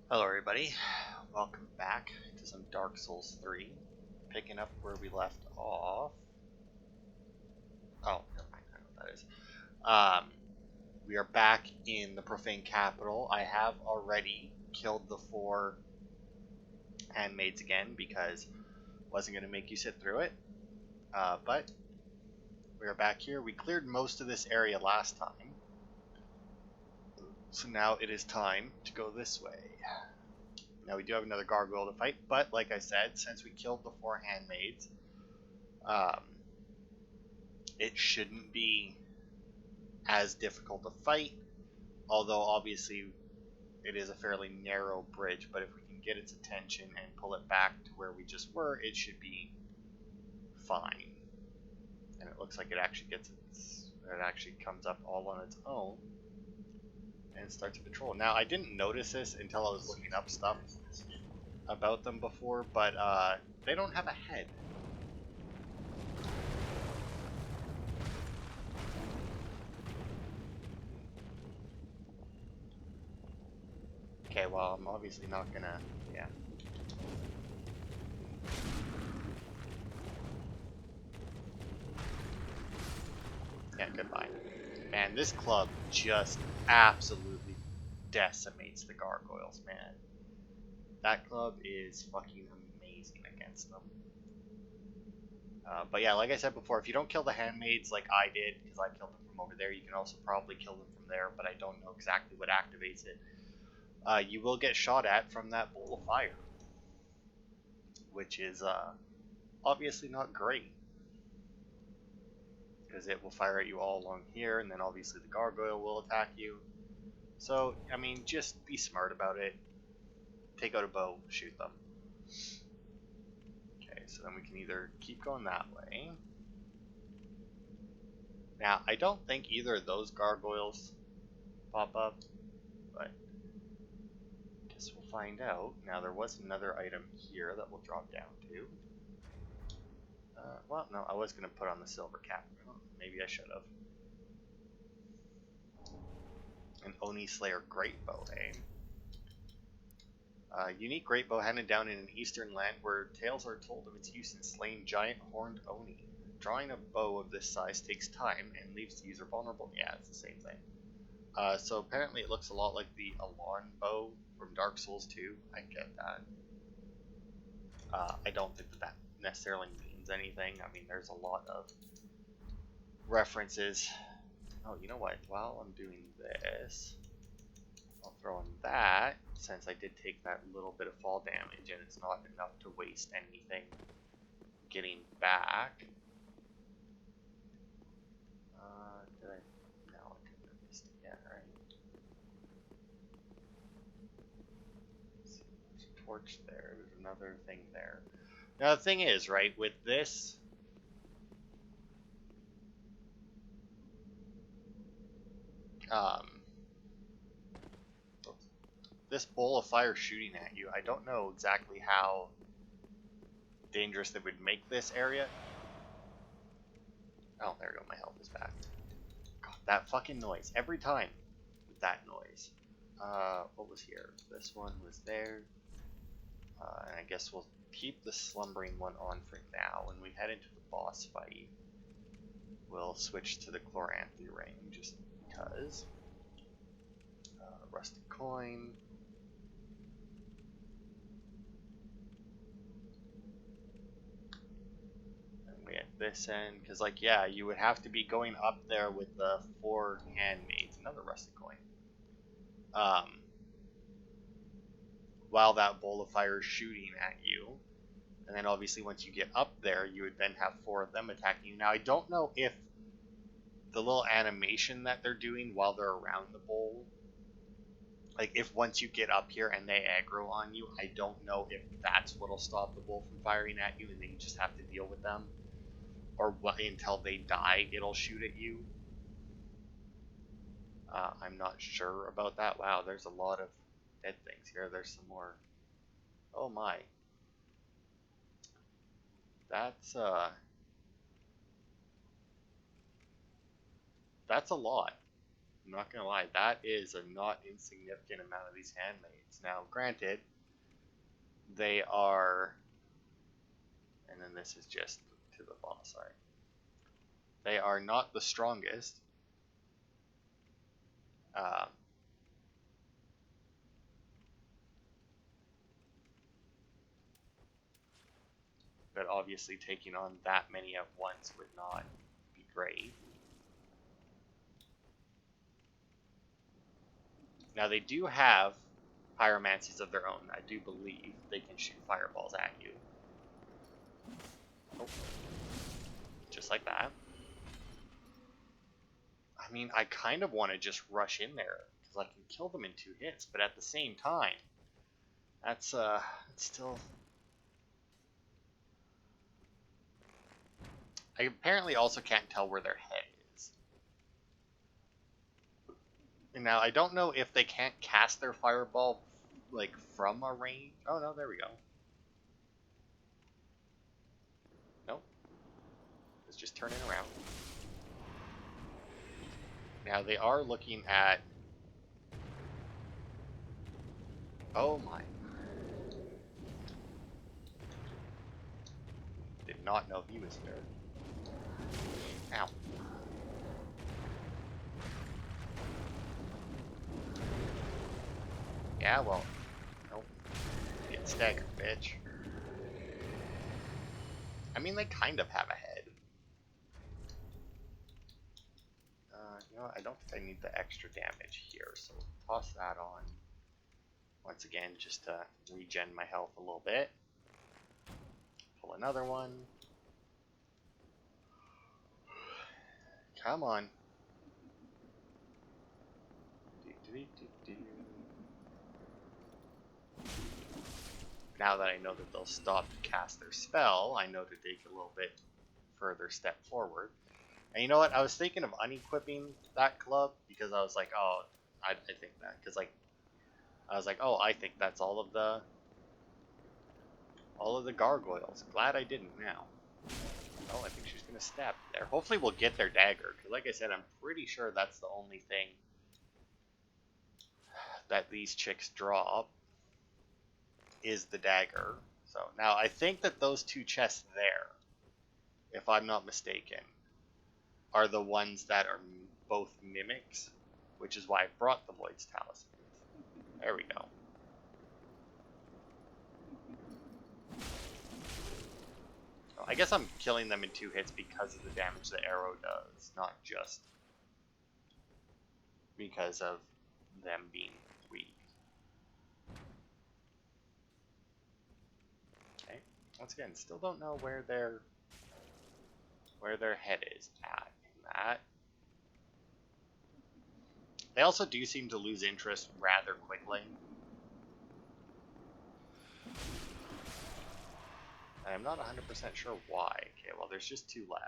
Hello everybody, welcome back to some Dark Souls 3, picking up where we left off. Oh, never mind, I know what that is. We are back in the Profaned Capital. I have already killed the 4 handmaids again because I wasn't going to make you sit through it. But we are back here. We cleared most of this area last time. So now it is time to go this way. Now we do have another gargoyle to fight, but like I said, since we killed the 4 handmaids, it shouldn't be as difficult to fight, although obviously it is a fairly narrow bridge, but if we can get its attention and pull it back to where we just were, it should be fine. And it looks like it actually comes up all on its own and starts to patrol. Now I didn't notice this until I was looking up stuff about them before, but they don't have a head. Okay, well, I'm obviously not gonna, yeah. Yeah, goodbye. Man, this club just absolutely decimates the gargoyles, man. That club is fucking amazing against them. But yeah, like I said before, if you don't kill the handmaids like I did, because I killed them from over there, you can also probably kill them from there, but I don't know exactly what activates it. You will get shot at from that bowl of fire, which is obviously not great, because it will fire at you all along here, and then obviously the gargoyle will attack you. So, I mean, just be smart about it. Take out a bow, shoot them. Okay, so then we can either keep going that way. Now, I don't think either of those gargoyles pop up, but I guess we'll find out. Now, there was another item here that we'll drop down to. Well, no, I was going to put on the silver cap. Maybe I should have. An Oni Slayer Great Bow, eh? Unique great bow handed down in an eastern land where tales are told of its use in slaying giant horned Oni. Drawing a bow of this size takes time and leaves the user vulnerable. Yeah, it's the same thing. So apparently it looks a lot like the Alarm bow from Dark Souls 2. I get that. I don't think that necessarily means anything. I mean, there's a lot of references. Oh, you know what? While I'm doing this, I'll throw in that, since I did take that little bit of fall damage and it's not enough to waste anything getting back. Did I? No, I couldn't have missed it yet, right? There's a torch there. There's another thing there. Now the thing is, right, with this, this bowl of fire shooting at you, I don't know exactly how dangerous they would make this area. Oh, there we go, my health is back. God, that fucking noise. Every time with that noise. What was here? This one was there. And I guess we'll keep the slumbering one on for now. When we head into the boss fight, we'll switch to the Chloranthy ring, just because. Rusted coin. We at this end, because like, yeah, you would have to be going up there with the 4 handmaids. Another rusted coin. While that bowl of fire is shooting at you, and then obviously once you get up there, you would then have 4 of them attacking you. Now I don't know if the little animation that they're doing while they're around the bowl, like if once you get up here and they aggro on you, I don't know if that's what'll stop the bowl from firing at you and then you just have to deal with them. Or what, until they die, it'll shoot at you. I'm not sure about that. Wow, there's a lot of dead things here. There's some more. Oh my. That's a lot. I'm not gonna lie, that is a not insignificant amount of these handmaids. Now, granted, they are, and then this is just to the bottom side. They are not the strongest. But obviously taking on that many at once would not be great. Now they do have pyromancies of their own. I do believe they can shoot fireballs at you. Oh. Just like that. I mean, I kind of want to just rush in there because I can kill them in 2 hits, but at the same time, that's still... I apparently also can't tell where their head is. And now, I don't know if they can't cast their fireball, like, from a range. Oh, no, there we go. Nope. It's just turning around. Now, they are looking at... Oh, my. Did not know he was here. Ow. Yeah, well, nope. Get staggered, bitch. I mean, they kind of have a head. You know what? I don't think I need the extra damage here, so toss that on. Once again, just to regen my health a little bit. Pull another one. Come on. Now that I know that they'll stop to cast their spell, I know to take a little bit further step forward. And you know what? I was thinking of unequipping that club because I was like, oh, I think that. Because, like, I was like, oh, I think that's all of the gargoyles. Glad I didn't now. Oh, I think she's going to stab there. Hopefully we'll get their dagger. Because, like I said, I'm pretty sure that's the only thing that these chicks drop is the dagger. So, now, I think that those 2 chests there, if I'm not mistaken, are the ones that are both mimics, which is why I brought the Void's Talisman. There we go. So I guess I'm killing them in 2 hits because of the damage the arrow does, not just because of them being weak. Okay. Once again, still don't know where their head is at in that. They also do seem to lose interest rather quickly. I'm not 100% sure why. Okay, well, there's just 2 left.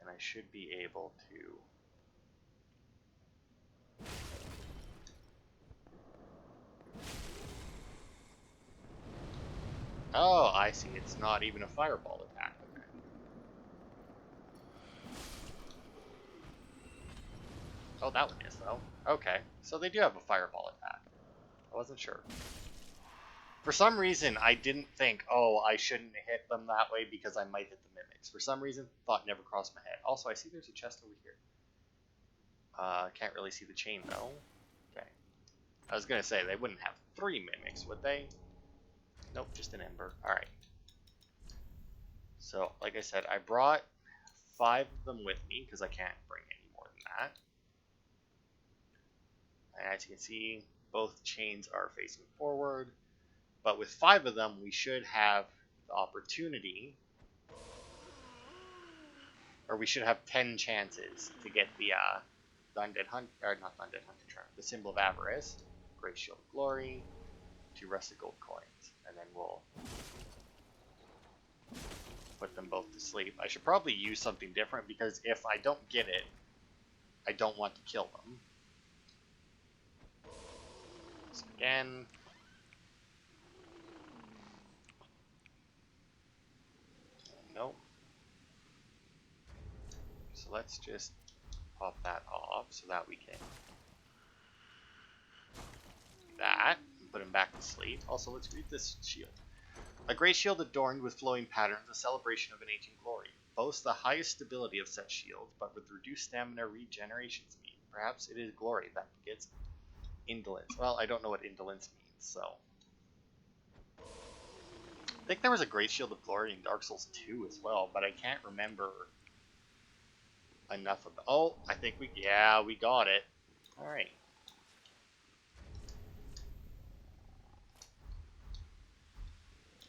And I should be able to... Oh, I see. It's not even a fireball attack. Okay. Oh, that one is, though. Okay, so they do have a fireball attack. I wasn't sure. For some reason, I didn't think, oh, I shouldn't hit them that way because I might hit the mimics. For some reason, thought never crossed my head. Also, I see there's a chest over here. Can't really see the chain, though. Okay. I was going to say, they wouldn't have 3 mimics, would they? Nope, just an ember. Alright. So, like I said, I brought 5 of them with me because I can't bring any more than that. And as you can see, both chains are facing forward. But with 5 of them, we should have the opportunity, or we should have 10 chances to get the Undead Hunt, or not Undead Hunter Charm, the Symbol of Avarice, Great Shield of Glory, 2 Rusted Gold Coins, and then we'll put them both to sleep. I should probably use something different because if I don't get it, I don't want to kill them. So again. Nope. So let's just pop that off so that we can do that and put him back to sleep. Also, let's read this shield. A great shield adorned with flowing patterns, a celebration of an ancient glory. Boasts the highest stability of such shields, but with reduced stamina regeneration speed. Perhaps it is glory that begets indolence. Well, I don't know what indolence means, so. I think there was a great shield of glory in Dark Souls 2 as well, but I can't remember enough about. Oh, I think we got it. All right.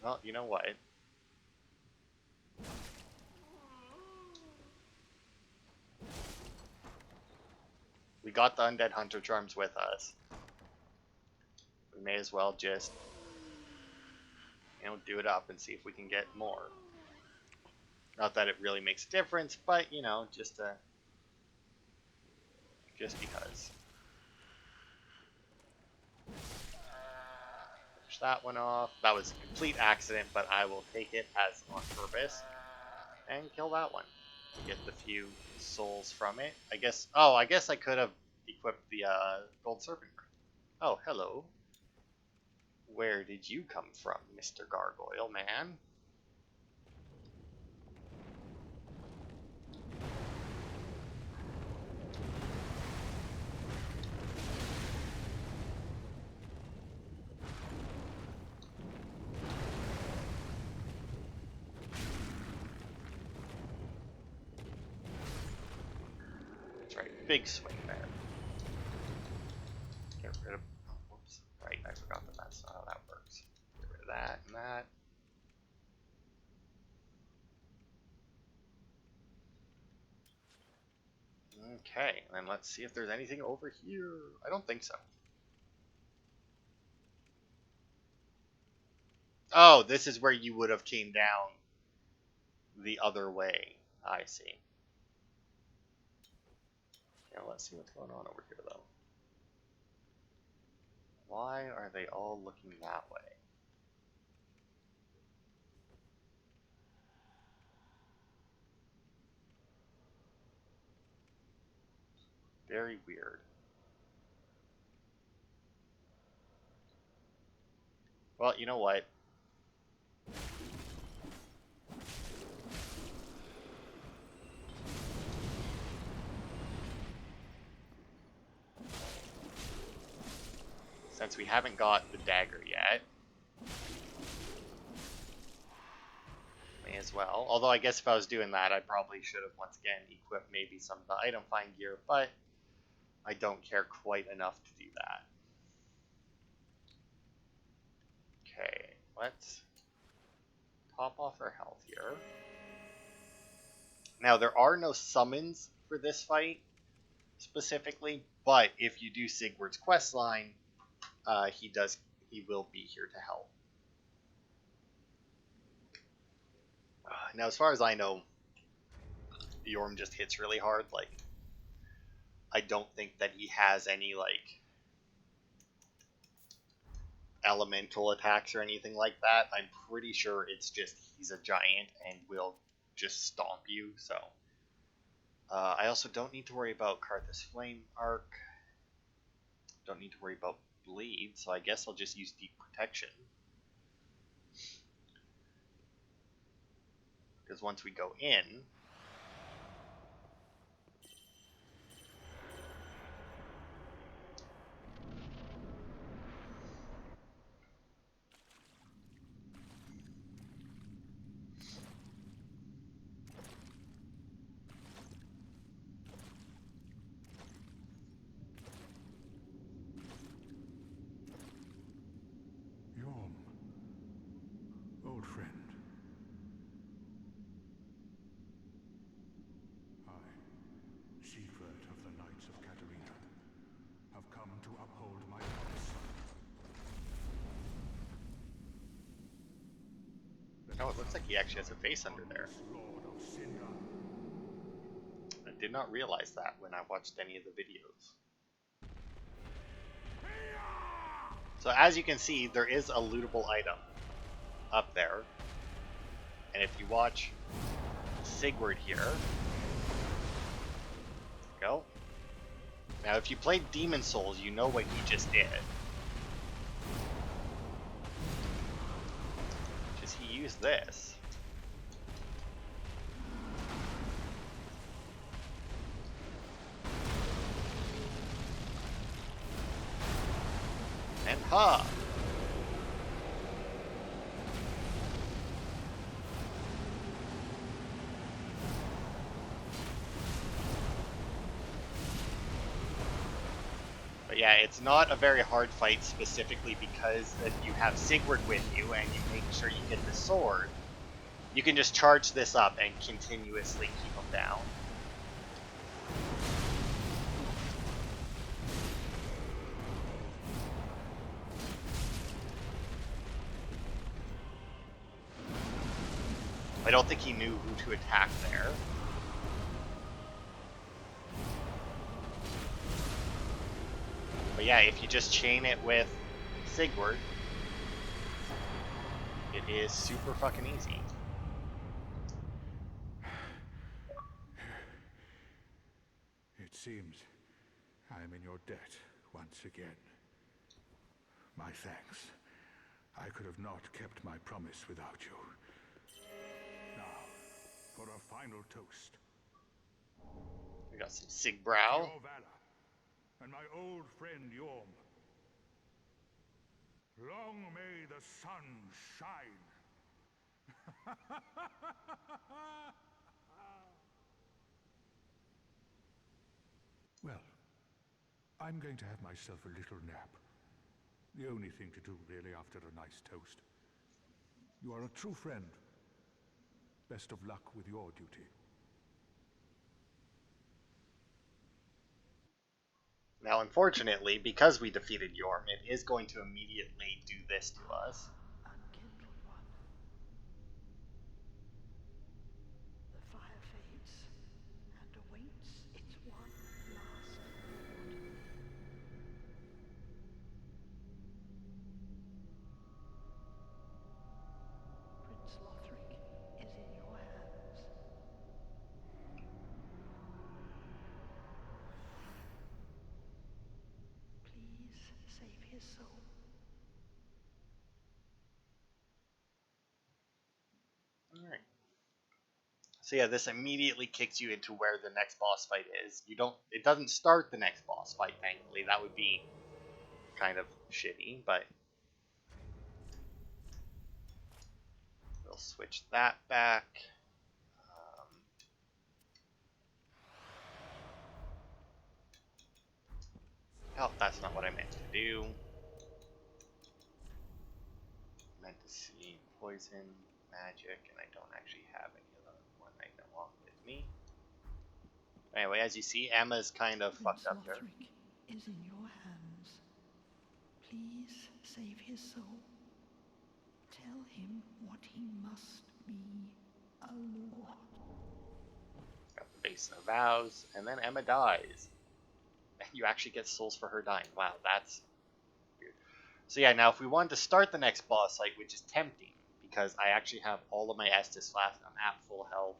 Well, you know what? We got the Undead Hunter Charms with us. We may as well just, do it up and see if we can get more. Not that it really makes a difference, but, just because. Finish that one off. That was a complete accident, but I will take it as on purpose. And kill that one. Get the few souls from it. I guess I could have equipped the Gold Serpent Ring. Oh, hello. Where did you come from, Mr. Gargoyle Man? Big swing there. Get rid of. Oh, whoops. Right, I forgot that that's not how that works. Get rid of that and that. Okay, and then let's see if there's anything over here. I don't think so. Oh, this is where you would have came down the other way. I see. Let's see what's going on over here, though. Why are they all looking that way? Very weird. Well, you know what? Since we haven't got the dagger yet, may as well. Although I guess if I was doing that, I probably should have once again equipped maybe some of the item find gear, but I don't care quite enough to do that. Okay, let's top off our health here. Now, there are no summons for this fight specifically, but if you do Sigurd's questline, he will be here to help. Now, as far as I know, Yorm just hits really hard. Like, I don't think that he has any, like, elemental attacks or anything like that. I'm pretty sure it's just he's a giant and will just stomp you, so. I also don't need to worry about Karthus Flame Arc. Don't need to worry about Bleed, so I guess I'll just use Deep Protection. Because once we go in, Yorm, old friend. I, Secret of the Knights of Katarina, have come to uphold my promise. oh, it looks like he actually has a face under there. Lord of Cinder. I did not realize that when I watched any of the videos. So as you can see, there is a lootable item up there. And if you watch Sigurd here, go. go. Now, if you played Demon Souls, you know what he just did. Just he used this. And ha! But yeah, it's not a very hard fight specifically because if you have Sigurd with you and you make sure you get the sword, you can just charge this up and continuously keep him down. I don't think he knew who to attack there. But yeah, if you just chain it with Sigurd, it is super fucking easy. It seems I am in your debt once again. My thanks. I could have not kept my promise without you. Now, for a final toast. We got some Sigbrow. Your valor and my old friend Yorm. Long may the sun shine. Well, I'm going to have myself a little nap. The only thing to do, really, after a nice toast. You are a true friend. Best of luck with your duty. Now, unfortunately, because we defeated Yorm, it is going to immediately do this to us. Unkindled one. The fire fades and awaits its one last reward. Prince Lothric is in your hands. Please save his soul. Alright. So yeah, this immediately kicks you into where the next boss fight is. It doesn't start the next boss fight, thankfully. That would be kind of shitty, but we'll switch that back. Oh, that's not what I meant to do. I meant to see poison, magic, and I don't actually have any of the one item along with me. Anyway, as you see, Emma's kind of fucked up here. Prince Lothric is in your hands. Please save his soul. Tell him what he must be, a lord. Got the Basin of Vows, and then Emma dies. And you actually get souls for her dying. Wow, that's weird. So yeah, now if we wanted to start the next boss fight, which is tempting, because I actually have all of my Estus left, I'm at full health.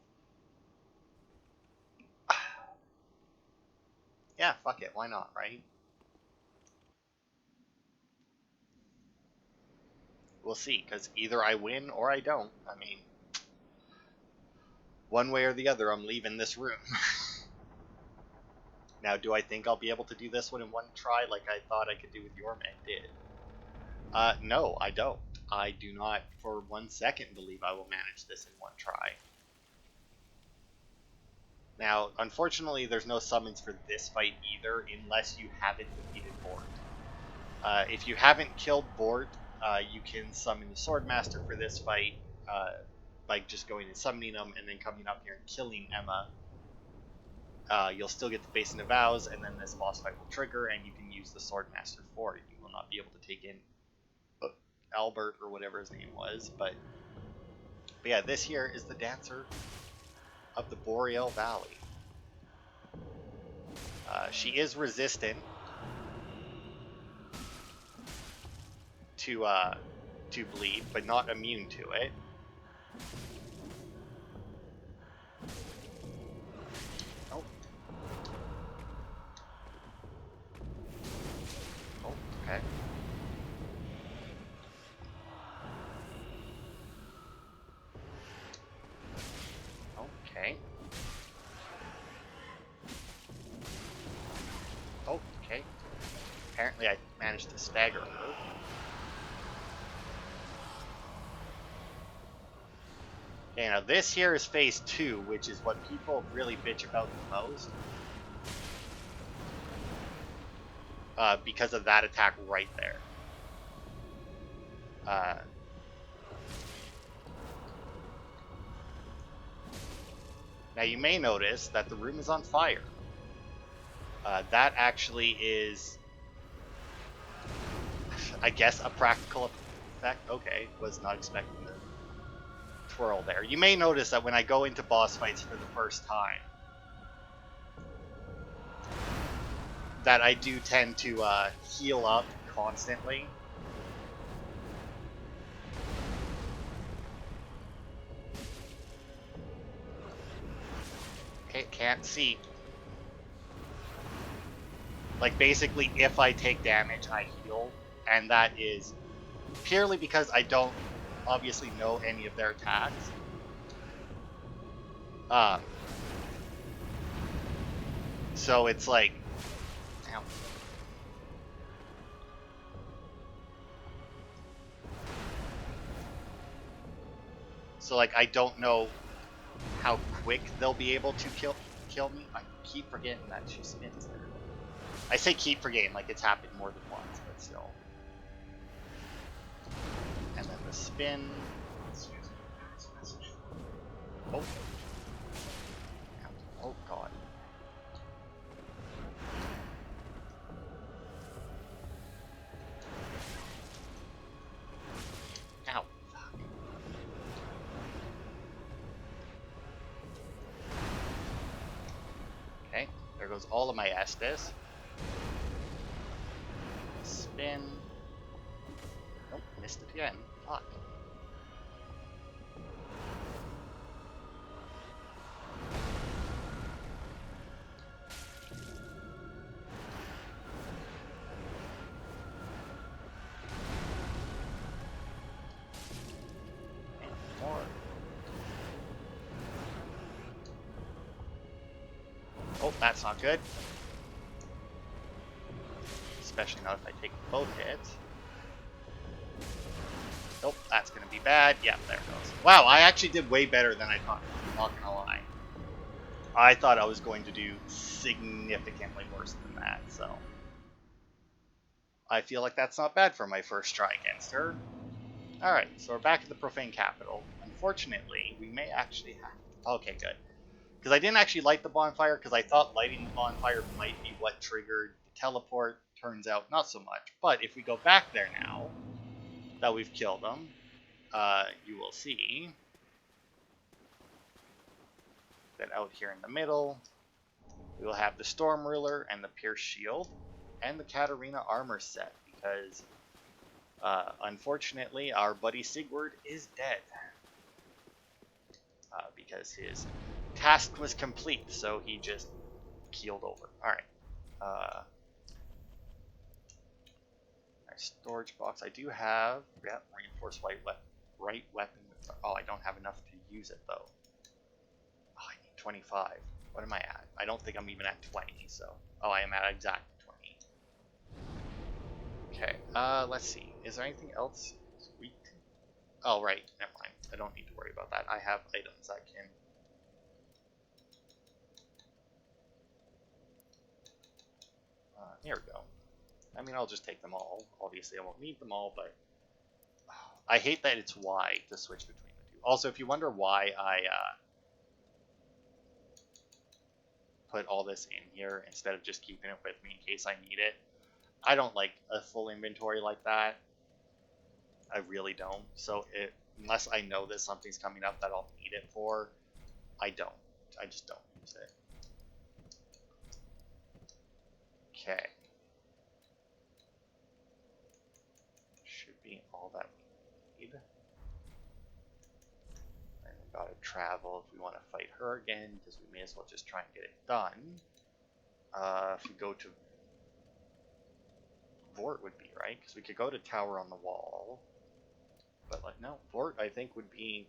Yeah, fuck it, why not, right? We'll see, because either I win or I don't. I mean, one way or the other, I'm leaving this room. Now, do I think I'll be able to do this one in one try like I thought I could do with Yorm and did? No, I don't. I do not for 1 second believe I will manage this in one try. Now, unfortunately, there's no summons for this fight either, unless you haven't defeated Bort. If you haven't killed Bort, you can summon the Swordmaster for this fight by just going and summoning him and then coming up here and killing Emma. You'll still get the Basin of Vows, and then this boss fight will trigger, and you can use the Swordmaster for it. You will not be able to take in Albert or whatever his name was, but yeah, this here is the Dancer of the Boreal Valley. She is resistant to bleed, but not immune to it. Fortunately, I managed to stagger her. Okay, now this here is phase 2, which is what people really bitch about the most. Because of that attack right there. Now you may notice that the room is on fire. That actually is, I guess, a practical effect. Okay, was not expecting the twirl there. You may notice that when I go into boss fights for the first time, that I do tend to heal up constantly. Okay, can't see. Like, basically, if I take damage, I heal. And that is purely because I don't obviously know any of their attacks. So it's like... Ow. So, like, I don't know how quick they'll be able to kill me. I keep forgetting that she spins there. I say keep forgetting, like it's happened more than once, but still. And then the spin. Oh. Oh god. Ow. Fuck. Okay, there goes all of my Estus. Spin. Nope, missed it again. Fuck. And more. Oh, that's not good. Especially not if I take both hits. Nope, that's gonna be bad. Yeah, there it goes. Wow, I actually did way better than I thought. I'm not gonna lie. I thought I was going to do significantly worse than that, so... I feel like that's not bad for my first try against her. Alright, so we're back at the Profaned Capital. Unfortunately, we may actually have... Okay, good. Because I didn't actually light the bonfire, because I thought lighting the bonfire might be what triggered the teleport. Turns out, not so much. But if we go back there now, that we've killed them, you will see that out here in the middle, we will have the Storm Ruler and the Pierce Shield and the Katarina armor set, because unfortunately our buddy Sigurd is dead. Because his task was complete, so he just keeled over. Alright. Our storage box. I do have, yeah, reinforced right weapon. Oh, I don't have enough to use it though. Oh, I need 25. What am I at? I don't think I'm even at 20, so... Oh, I am at exactly 20. Okay, let's see. Is there anything else? Sweet. Oh, right. Never mind. I don't need to worry about that. I have items I can... here we go. I mean, I'll just take them all. Obviously, I won't need them all, but... I hate that it's Y to switch between the two. Also, if you wonder why I put all this in here instead of just keeping it with me in case I need it, I don't like a full inventory like that. I really don't. So unless I know that something's coming up that I'll need it for, I don't. I just don't use it. Okay. Should be all that we need. And we gotta travel if we want to fight her again, because we may as well just try and get it done. If we go to Vort would be, right? Because we could go to Tower on the Wall. But, like, no. Vort, I think, would be...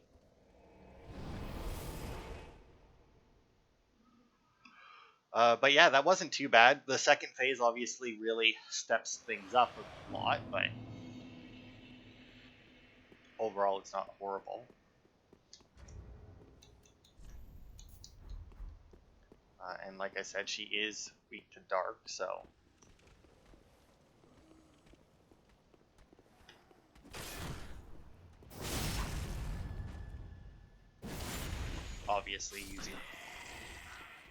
But yeah, that wasn't too bad. The second phase obviously really steps things up a lot, but overall it's not horrible. And like I said, she is weak to dark, so obviously using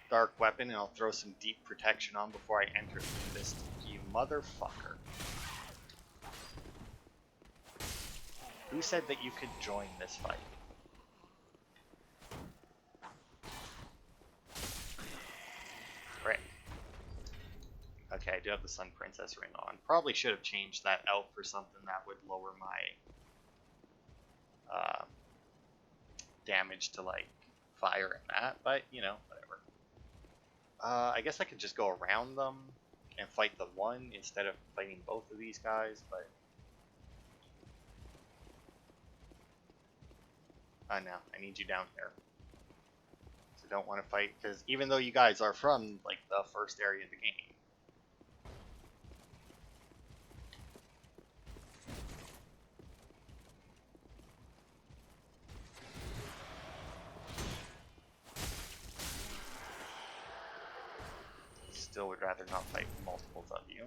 dark weapon, and I'll throw some deep protection on before I enter this. You motherfucker. Who said that you could join this fight? Right. Okay, I do have the Sun Princess ring on. Probably should have changed that out for something that would lower my damage to like fire and that, but you know, whatever. I guess I could just go around them and fight the one instead of fighting both of these guys, but no, I need you down here. So don't want to fight, because even though you guys are from like the first area of the game, still would rather not fight multiples of you.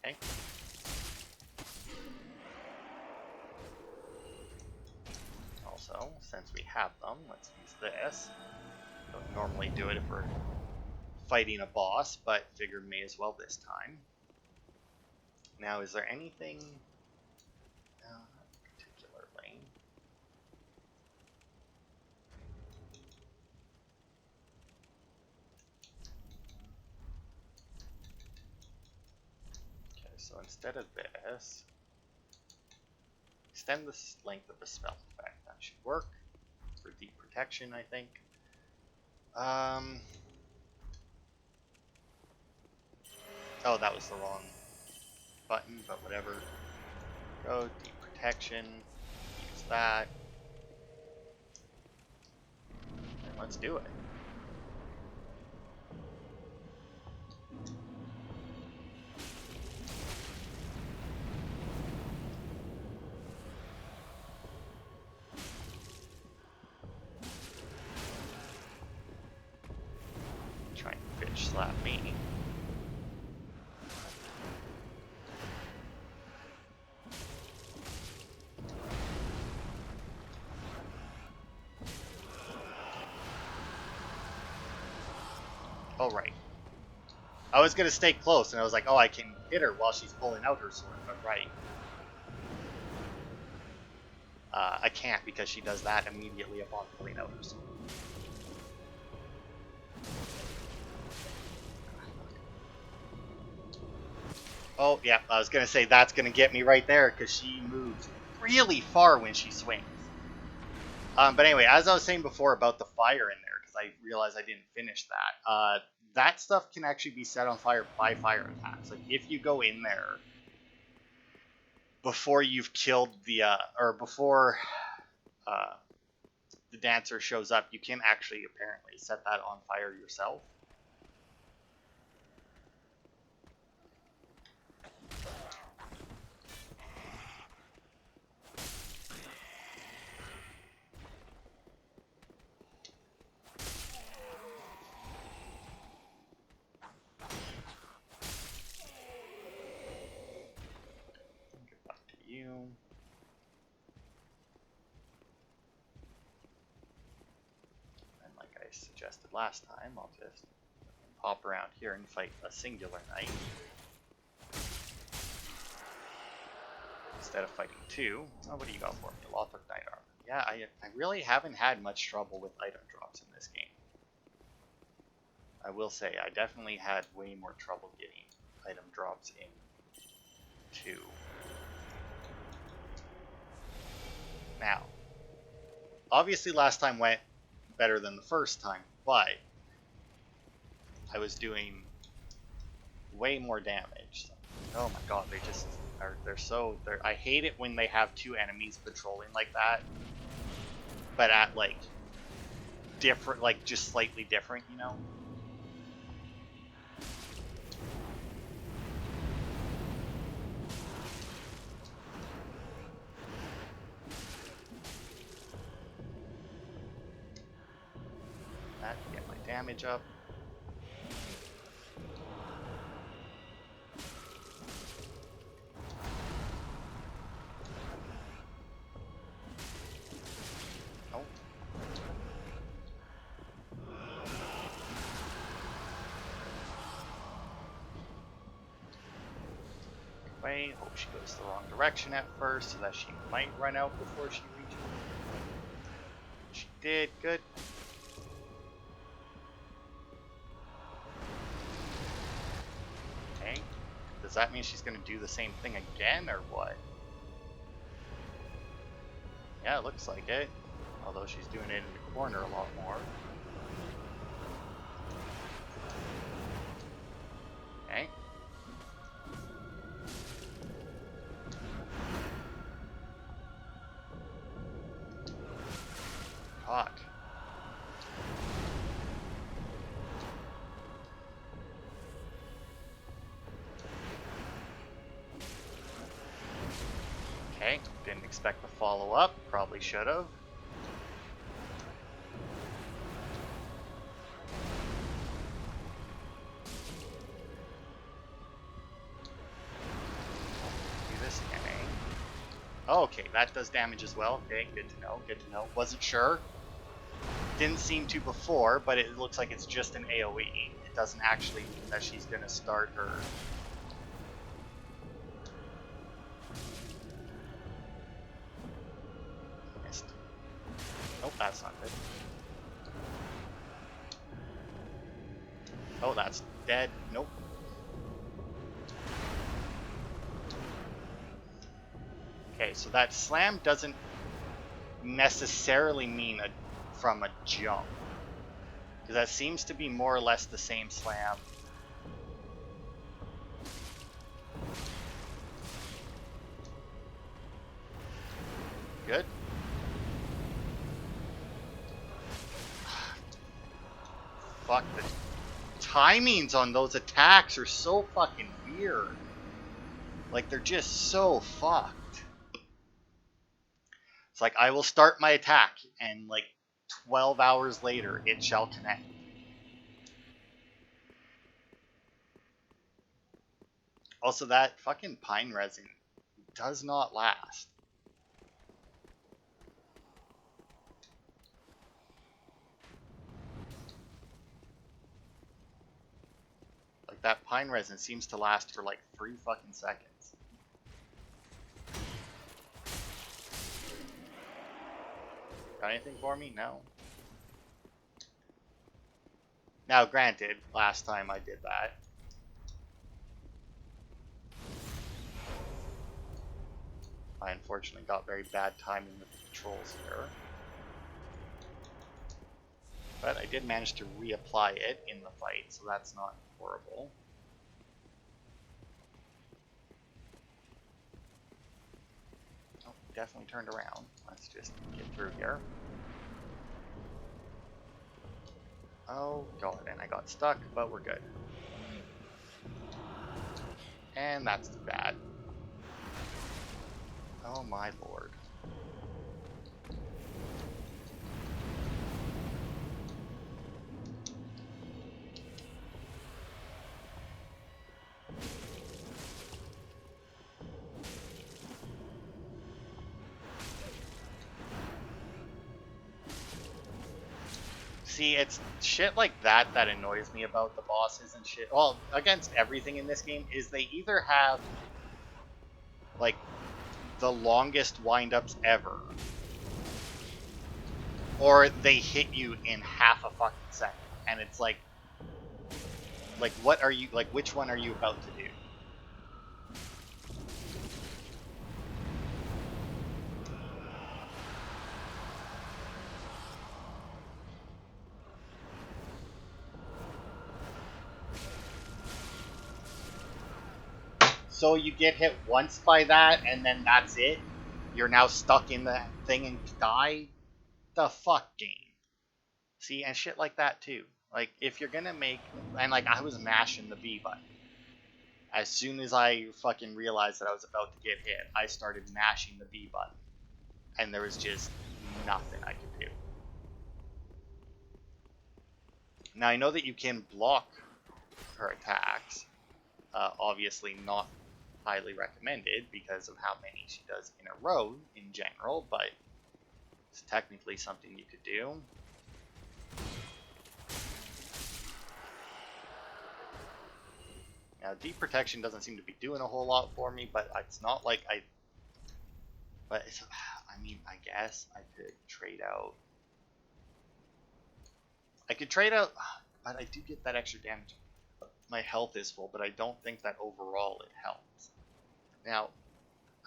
Okay. Also, since we have them, let's use this. Don't normally do it if we're fighting a boss, but figured may as well this time. Now, is there anything? No, not particularly. Okay, so instead of this, extend the length of the spell effect. That should work for deep protection, I think. Oh, that was the wrong button, but whatever. Go, deep protection, use that. And let's do it. Try and bitch slap me. Oh, right. I was going to stay close, and I was like, oh, I can hit her while she's pulling out her sword, but right. I can't, because she does that immediately upon pulling out her sword. Oh, yeah, I was going to say that's going to get me right there, because she moves really far when she swings. But anyway, as I was saying before about the fire in there, because I realized I didn't finish that, that stuff can actually be set on fire by fire attacks. Like, if you go in there before you've killed the, or before the dancer shows up, you can actually apparently set that on fire yourself. Get back to you. And like I suggested last time, I'll just pop around here and fight a singular knight instead of fighting two. Oh, what do you got for me? Lothric Knight Armor. Yeah, I really haven't had much trouble with item drops in this game. I will say, I definitely had way more trouble getting item drops in 2. Now, obviously last time went better than the first time, but I was doing way more damage. Oh my god, they just are. I hate it when they have two enemies patrolling like that, but at like different, like just slightly different, you know. That to get my damage up. Oh. Way. Hope she goes the wrong direction at first, so that she might run out before she reaches. She did good. Okay. Does that mean she's gonna do the same thing again, or what? Yeah, it looks like it. Although she's doing it in the corner a lot more. Okay. Fuck. Okay, didn't expect the follow-up. Probably should have. Do this again, eh? Oh, okay, that does damage as well. Okay, good to know, good to know. Wasn't sure. Didn't seem to before, but it looks like it's just an AoE. It doesn't actually mean that she's gonna start her... Missed. Nope, that's not good. Oh, that's dead. Nope. Okay, so that slam doesn't necessarily mean from a jump. Because that seems to be more or less the same slam. Good. Fuck, the timings on those attacks are so fucking weird. Like, they're just so fucked. It's like, I will start my attack, and like 12 hours later, it shall connect. Also, that fucking pine resin does not last. Like, that pine resin seems to last for like 3 fucking seconds. Got anything for me? No. Now, granted, last time I did that, I unfortunately got very bad timing with the controls here. But I did manage to reapply it in the fight, so that's not horrible. Oh, definitely turned around. Let's just get through here. Oh god, and I got stuck, but we're good. And that's too bad. Oh my lord. See, it's shit like that that annoys me about the bosses and shit. Well, against everything in this game is they either have like the longest windups ever, or they hit you in half a fucking second, and it's like what are you, like, which one are you about to do? so you get hit once by that, and then that's it? You're now stuck in the thing and die? The fuck, game. See, and shit like that too. Like, if you're gonna make... And, like, I was mashing the B button. As soon as I fucking realized that I was about to get hit, I started mashing the B button. And there was just nothing I could do. Now, I know that you can block her attacks. Obviously not highly recommended because of how many she does in a row in general, but it's technically something you could do. Now, deep protection doesn't seem to be doing a whole lot for me, but it's not like I... But it's... I mean, I guess I could trade out... but I do get that extra damage. My health is full, but I don't think that overall it helps. Now,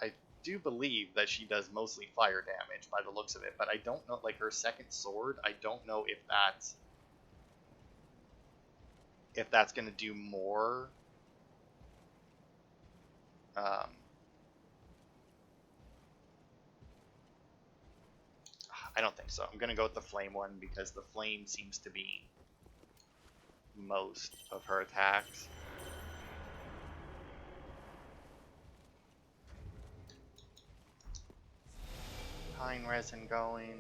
I do believe that she does mostly fire damage by the looks of it, but I don't know, like her second sword, I don't know if that's going to do more. I don't think so. I'm going to go with the flame one because the flame seems to be most of her attacks. Pine resin going.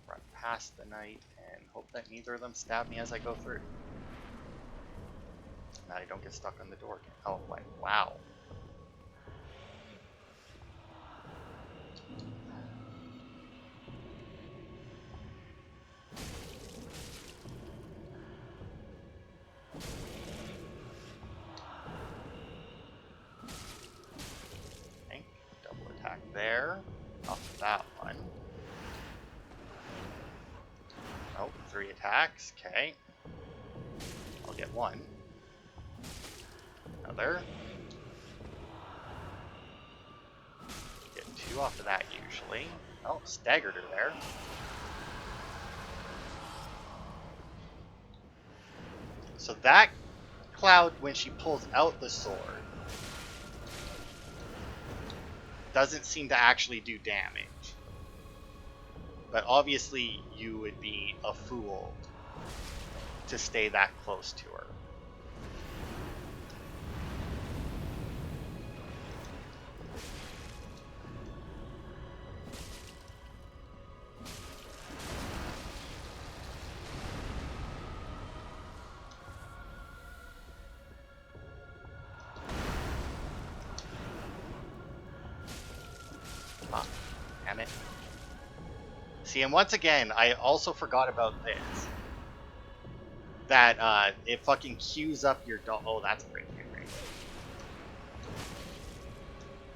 Run past the knight and hope that neither of them stab me as I go through. Now I don't get stuck on the door again. Oh, wow. There, off that one. Oh, 3 attacks. Okay, I'll get 1. Another. Get 2 off of that usually. Oh, staggered her there. So that cloud, when she pulls out the sword, doesn't seem to actually do damage. But obviously you would be a fool to stay that close to her. Damn it. See, and once again, I also forgot about this. That, it fucking queues up your dodge. Oh, that's great.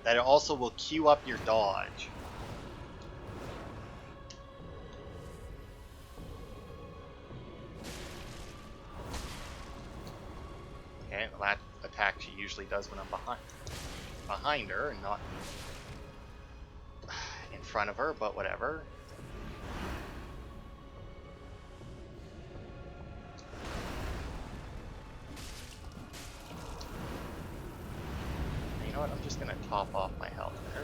That it also will queue up your dodge. Okay, well, that attack she usually does when I'm behind her and not in front of her, but whatever. You know what? I'm just gonna top off my health there.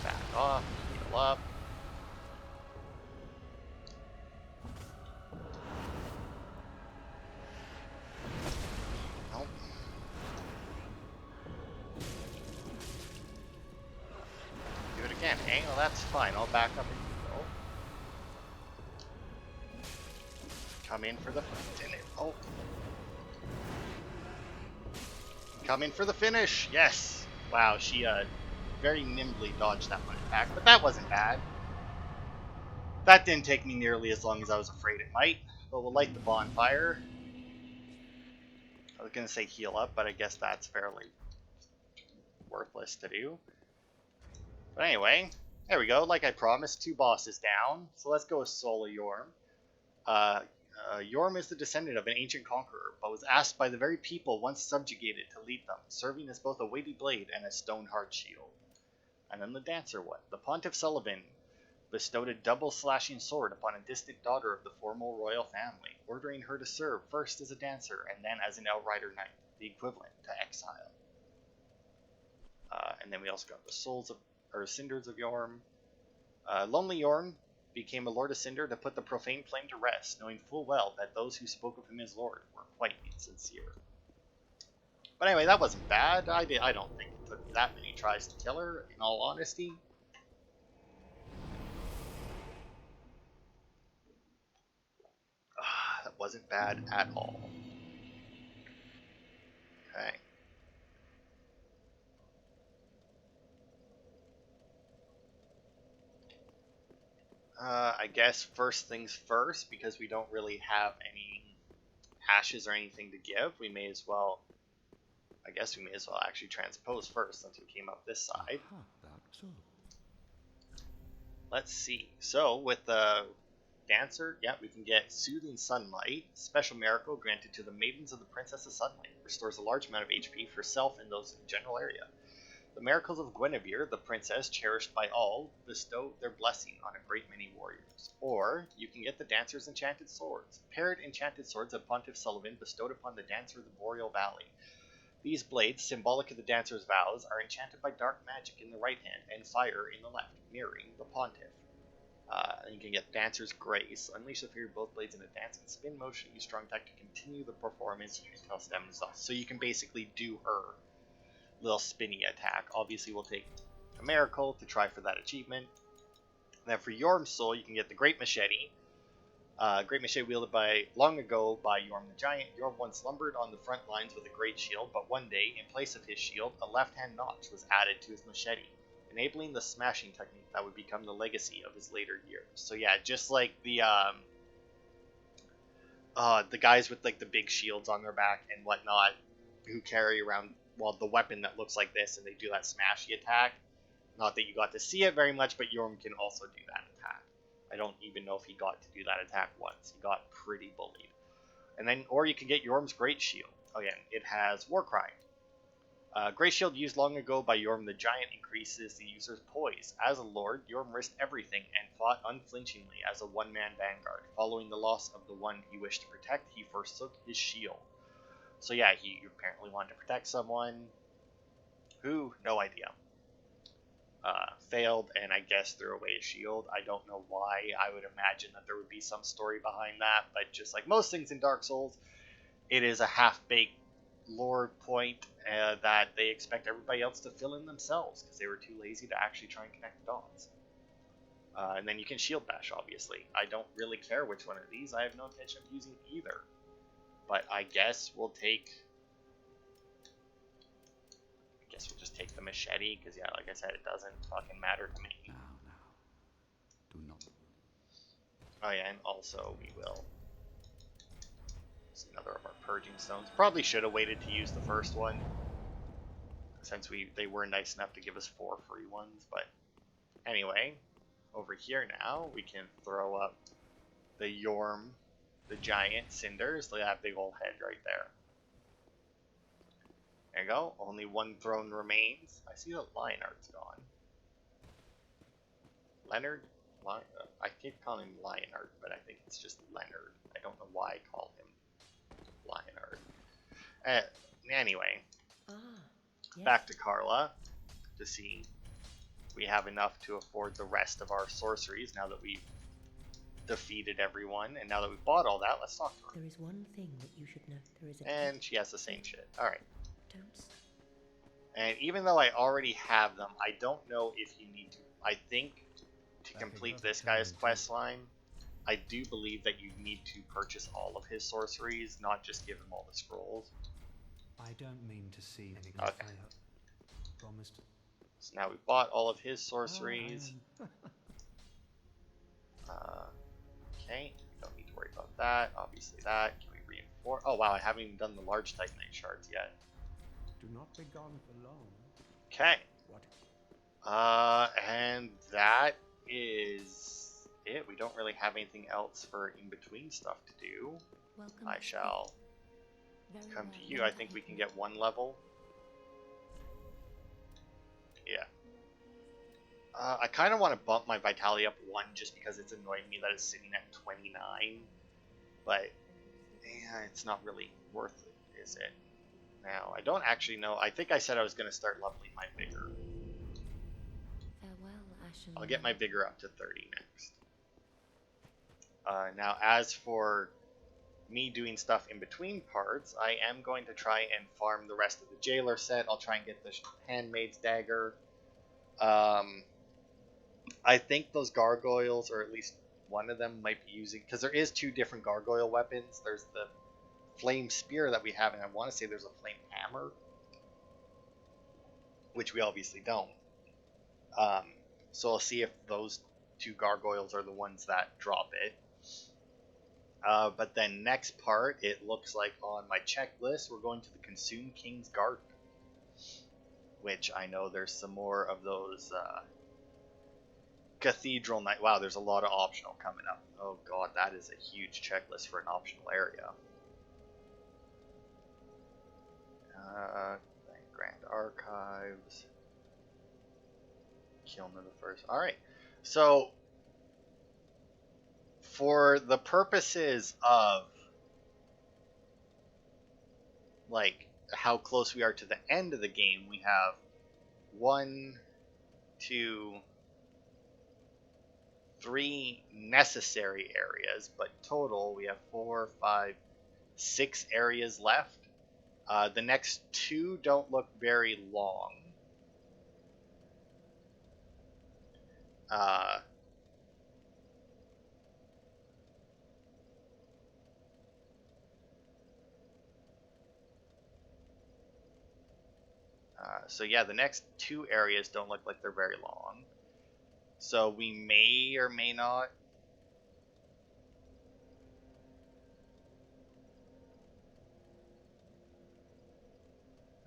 Back off, heal up. Nope. Do it again. Hey, well that's fine. I'll back up and go. Come in for the finish. Oh. Come in for the finish. Yes. Wow, she very nimbly dodged that one attack, but that wasn't bad. That didn't take me nearly as long as I was afraid it might, but we'll light the bonfire. I was going to say heal up, but I guess that's fairly worthless to do. But anyway, there we go. Like I promised, 2 bosses down. So let's go with Soul of Yorm. Yorm is the descendant of an ancient conqueror, but was asked by the very people once subjugated to lead them, serving as both a weighty blade and a stone hard shield. And then the dancer one. The Pontiff Sullivan bestowed a double slashing sword upon a distant daughter of the former royal family, ordering her to serve first as a dancer and then as an outrider knight, the equivalent to exile. And then we also got the Cinders of Yorm. Lonely Yorm became a Lord of Cinder to put the profane flame to rest, knowing full well that those who spoke of him as Lord were quite insincere. But anyway, that wasn't bad. I don't think it took that many tries to kill her, in all honesty. That wasn't bad at all. Okay. I guess first things first, because we don't really have any ashes or anything to give, we may as well actually transpose first, since we came up this side. Let's see. So with the dancer, yeah, we can get Soothing Sunlight, special miracle granted to the Maidens of the Princess of Sunlight. Restores a large amount of HP for self and those in the general area. The miracles of Guinevere, the princess cherished by all, bestow their blessing on a great many warriors. Or you can get the dancer's enchanted swords. Paired enchanted swords of Pontiff Sullivan bestowed upon the dancer of the Boreal Valley. These blades, symbolic of the dancer's vows, are enchanted by dark magic in the right hand and fire in the left, mirroring the Pontiff. You can get Dancer's Grace. Unleash the fury of both blades in a dance and spin motion. Use strong tech to continue the performance until stem is off. So you can basically do her little spinny attack. Obviously, we'll take a miracle to try for that achievement. And then for Yorm's soul, you can get the Great Machete. Great Machete wielded long ago by Yorm the Giant. Yorm once slumbered on the front lines with a great shield, but one day, in place of his shield, a left-hand notch was added to his machete, enabling the smashing technique that would become the legacy of his later years. So yeah, just like the guys with like the big shields on their back and whatnot, who carry around the weapon that looks like this, and they do that smashy attack. Not that you got to see it very much, but Yorm can also do that attack. I don't even know if he got to do that attack once. He got pretty bullied. And then, or you can get Yorm's Great Shield. Again, it has Warcry. Great Shield used long ago by Yorm the Giant increases the user's poise. As a lord, Yorm risked everything and fought unflinchingly as a one-man vanguard. Following the loss of the one he wished to protect, he forsook his shield. So yeah, he apparently wanted to protect someone who, no idea. Failed, and I guess threw away his shield. I don't know why. I would imagine that there would be some story behind that, but just like most things in Dark Souls, it is a half-baked lore point that they expect everybody else to fill in themselves, because they were too lazy to actually try and connect the dots. And then you can shield bash, obviously. I don't really care which one of these. I have no intention of using either. But I guess we'll just take the machete, because yeah, like I said, it doesn't fucking matter to me. Now, do not. Oh yeah, and also we will. It's another of our purging stones. Probably should have waited to use the first one, since they were nice enough to give us 4 free ones. But anyway, over here now we can throw up the Yorm, the Giant Cinders. Look at that big old head right there. There you go. Only one throne remains. I see that Lionheart's gone. Leonard? I keep calling him Lionheart, but I think it's just Leonard. I don't know why I call him Lionheart. Anyway, yes. Back to Carla to see if we have enough to afford the rest of our sorceries now that we've defeated everyone. And now that we've bought all that, let's talk to her. There is one thing that you should know. There is And she has the same shit. Alright. Don't. And even though I already have them, I don't know if you need to. I think to complete this guy's quest line, I do believe that you need to purchase all of his sorceries, not just give him all the scrolls. I don't mean to seem Okay. promised. So now we bought all of his sorceries. Okay, don't need to worry about that. Obviously that. Can we reinforce? Oh wow, I haven't even done the large Titanite shards yet. Do not be gone for long. Okay. What? And that is it. We don't really have anything else for in-between stuff to do. Welcome. I shall Very come well. to you. I think we can get 1 level. Yeah. I kind of want to bump my vitality up 1 just because it's annoying me that it's sitting at 29. But yeah, it's not really worth it, is it? Now, I don't actually know. I think I said I was going to start leveling my vigor. Farewell, Ashen. I'll get my vigor up to 30 next. Now, as for me doing stuff in between parts, I am going to try and farm the rest of the jailer set. I'll try and get the handmaid's dagger. I think those gargoyles, or at least one of them, might be using, because there is 2 different gargoyle weapons. There's the flame spear that we have, and I want to say there's a flame hammer, which we obviously don't. So I'll see if those 2 gargoyles are the ones that drop it. But then next part, it looks like on my checklist, we're going to the Consumed King's Garden, which I know there's some more of those Cathedral Night. Wow, there's a lot of optional coming up. Oh god, that is a huge checklist for an optional area. Grand Archives. Kiln of the First. Alright, so for the purposes of like how close we are to the end of the game, we have 1, 2, 3 necessary areas, but total we have 4, 5, 6 areas left. The next 2 don't look very long. So yeah, the next 2 areas don't look like they're very long. So we may or may not.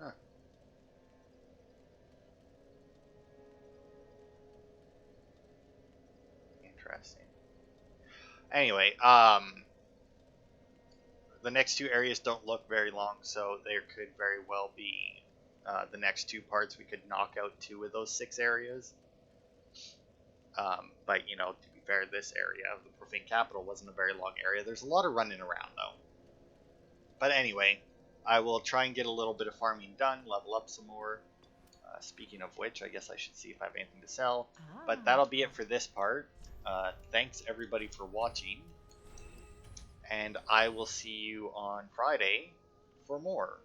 Huh. Interesting. Anyway, the next 2 areas don't look very long, so there could very well be the next 2 parts we could knock out 2 of those 6 areas. But, you know, to be fair, this area of the Profaned Capital wasn't a very long area. There's a lot of running around, though. But anyway, I will try and get a little bit of farming done, level up some more. Speaking of which, I guess I should see if I have anything to sell. But that'll be it for this part. Thanks, everybody, for watching. And I will see you on Friday for more.